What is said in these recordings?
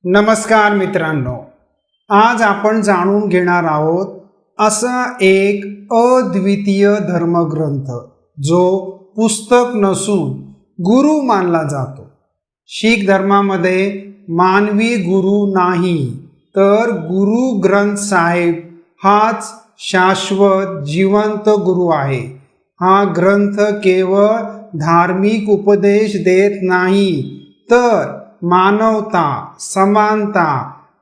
नमस्कार मित्रांनो, आज आपण जाणून घेणार आहोत असा एक अद्वितीय धर्मग्रंथ जो पुस्तक नसून गुरु मानला जातो। शीख धर्मामध्ये मानवी गुरु नाही तर गुरु ग्रंथ साहिब हाच शाश्वत जिवंत गुरु आहे। हा ग्रंथ केवळ धार्मिक उपदेश देत नाही तर मानवता, समानता,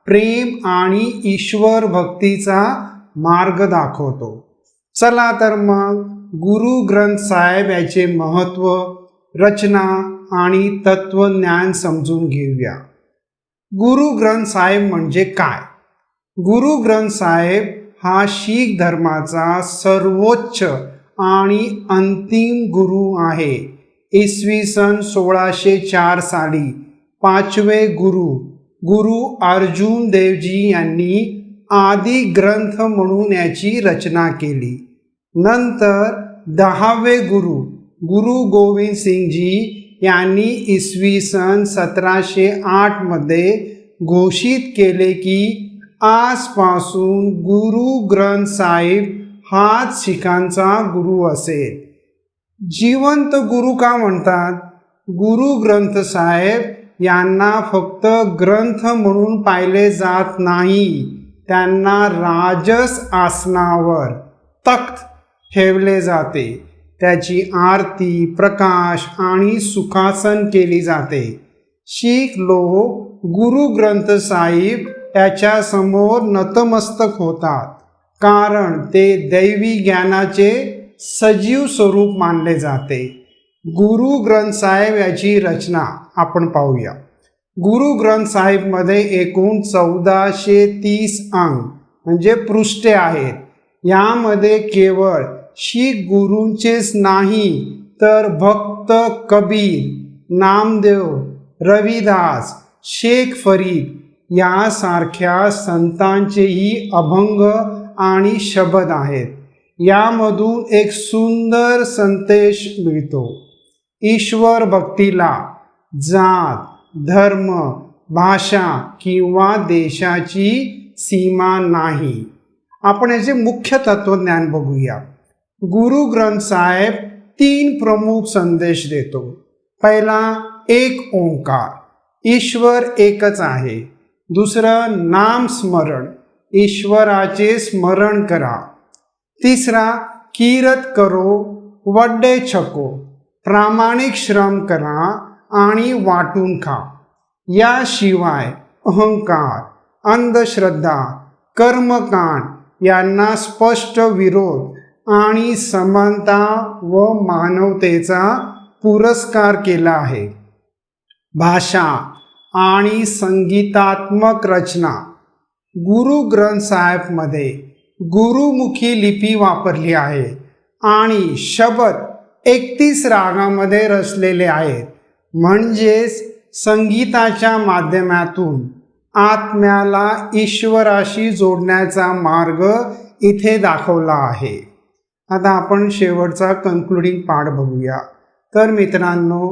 प्रेम आणि ईश्वर भक्तीचा मार्ग दाखवतो। चला तर मग गुरु ग्रंथ साहिब याचे महत्त्व, रचना आणि तत्वज्ञान समजून घेऊया। गुरु ग्रंथ साहिब म्हणजे काय? गुरु ग्रंथ साहिब हा शीख धर्माचा सर्वोच्च आणि अंतिम गुरु आहे। इसवी सन 1604 साली पाचवे गुरु अर्जुन देवजी यांनी आदि ग्रंथ म्हणून याची रचना केली। नंतर 10वे गुरु गोविंद सिंगजी यांनी इसवी सन 1708 मध्ये घोषित केले की आजपासून गुरु ग्रंथ साहिब हाच शीखांचा गुरु असेल। जिवंत गुरु का म्हणतात? गुरु ग्रंथ साहिब यांना फक्त ग्रंथ म्हणून पाहिले जात नाही, त्यांना राजस आसनावर तख्त ठेवले जाते, त्याची आरती, प्रकाश आणि सुखासन केली जाते। शीख लोक गुरु ग्रंथ साहिब याच्या समोर नतमस्तक होतात कारण ते दैवी ज्ञानाचे सजीव स्वरूप मानले जाते। गुरु ग्रंथ साहिब याची रचना आपण पाहूया। गुरु ग्रंथ साहिब मध्ये एकूण 1430 अंग म्हणजे पृष्ठे आहेत। यामध्ये केवळ शीख गुरूंचेच नाही तर भक्त कबीर, नामदेव, रविदास, शेख फरीद यासारख्या संतांचेही अभंग आणि शब्द आहेत। यामधून एक सुंदर संदेश मिळतो। ईश्वर भक्तीला जात, धर्म, भाषा किंवा देशाची सीमा नाही। आपण याचे मुख्य तत्वज्ञान बघूया। गुरु ग्रंथ साहिब 3 प्रमुख संदेश देतो। पहिला, एक ओंकार, ईश्वर एकच आहे। दुसरं, नाम स्मरण, ईश्वराचे स्मरण करा। तिसरा, कीरत करो, वड्डे छको, प्रामाणिक श्रम करा आणि वाटून खा। याशिवाय अहंकार, अंधश्रद्धा, कर्मकांड यांना स्पष्ट विरोध आणि समानता व मानवतेचा पुरस्कार केला आहे। भाषा आणि संगीतात्मक रचना। गुरु ग्रंथ साहिब मध्ये गुरुमुखी लिपी वापरली आहे आणि शब्द 31 रागामध्ये रचलेले आहेत। म्हणजेच संगीताच्या माध्यमातून आत्म्याला ईश्वराशी जोडण्याचा मार्ग इथे दाखवला आहे। आता आपण शेवटचा कन्क्लुडिंग पार्ट बघूया। तर मित्रांनो,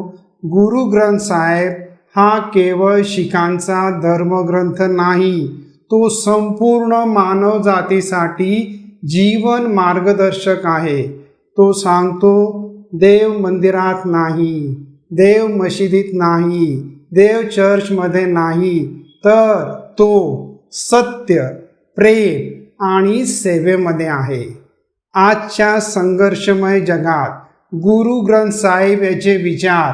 गुरु ग्रंथ साहिब हा केवळ शीखांचा धर्मग्रंथ नाही, तो संपूर्ण मानव जातीसाठी जीवन मार्गदर्शक आहे। तो सांगतो, देव मंदिरात नाही, देव मशिदीत नाही, देव चर्चमध्ये नाही, तर तो सत्य, प्रेम आणि सेवेमध्ये आहे। आजच्या संघर्षमय जगात गुरु ग्रंथ साहिब याचे विचार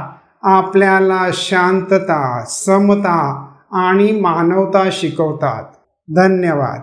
आपल्याला शांतता, समता आणि मानवता शिकवतात। धन्यवाद।